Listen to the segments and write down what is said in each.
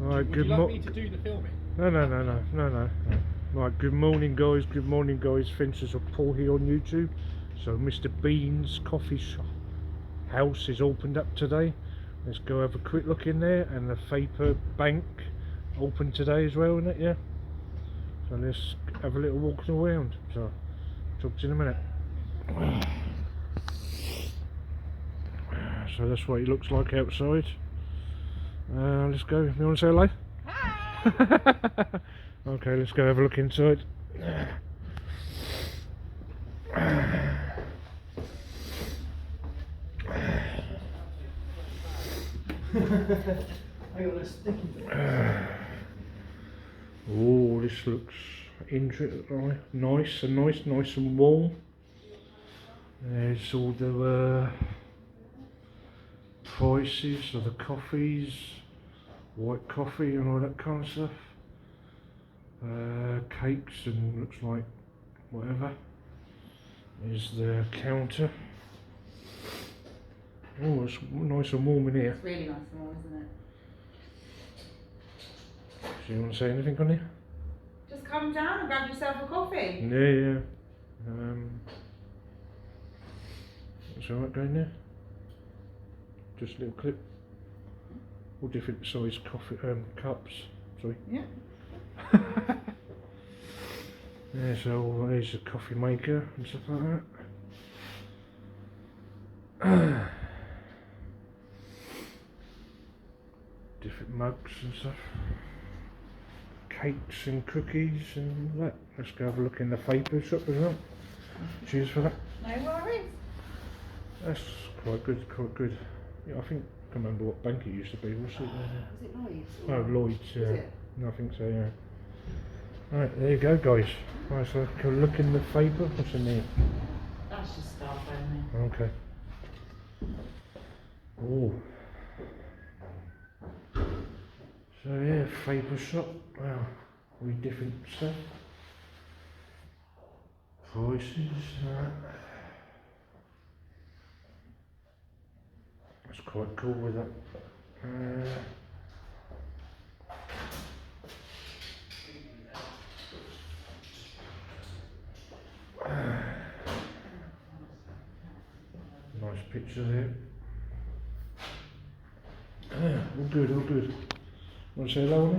Right, Would you like me to do the filming? No. Right, good morning guys, Fences of Paul here on YouTube. So Mr. Bean's coffee shop house is opened up today. Let's go have a quick look in there, and the Vapour bank open today as well, isn't it? Yeah. So let's have a little walk around. So talk to you in a minute. So that's what it looks like outside. Let's go. You want to say hello? Hi. Okay, let's go have a look inside. Oh, this looks interesting. Nice and warm. There's all the prices of the coffees, white coffee and all that kind of stuff. Cakes and looks like whatever. Is the counter. Oh, it's nice and warm in here. It's really nice and warm, isn't it? Do you want to say anything on here? Just come down and grab yourself a coffee. Yeah. It's alright going there. Just a little clip. All different size coffee cups. Sorry. Yeah. Yeah, so there's a coffee maker and stuff like that. Different mugs and stuff. Cakes and cookies and all that. Let's go have a look in the Vapour shop as well. Cheers for that. No worries. That's quite good. Yeah, I think I can't remember what bank it used to be. What's it? Was it Lloyd's? Oh, Lloyd's. Yeah. Is it? No, I think so. Yeah. Right, there you go, guys. Right, so go look in the Vapour. What's in there? That's just staff only. Okay. Oh. So yeah, Vapour shop. Wow, all different stuff. Prices. That's quite cool with that. Nice picture there. All good. Want to say hello on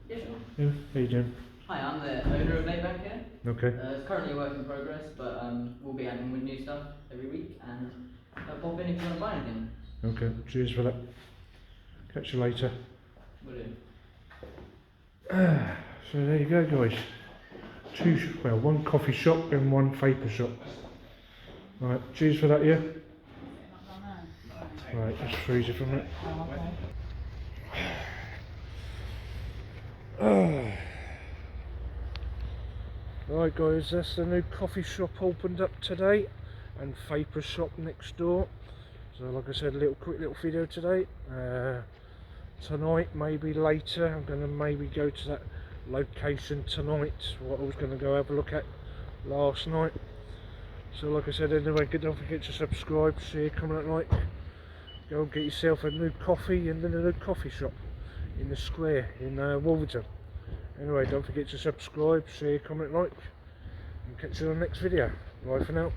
Yeah, sure. Yeah, how you doing? Hi, I'm the owner of Maybank here. Okay. It's currently a work in progress, but we'll be adding with new stuff every week, and pop in if you want to buy anything. Okay, cheers for that. Catch you later. Will do. So there you go, guys. One coffee shop and one Vapour shop. Right, cheers for that, yeah? Right, just freeze it from it. Right guys, that's the new coffee shop opened up today, and Vapour shop next door. So like I said, quick little video today. Tonight, maybe later, I'm going to maybe go to that location tonight, what I was going to go have a look at last night. So like I said, anyway, don't forget to subscribe, share, comment, like. Go and get yourself a new coffee and then a new coffee shop in the square in Wolverton. Anyway, don't forget to subscribe, share, comment, like, and catch you on the next video. Bye for now.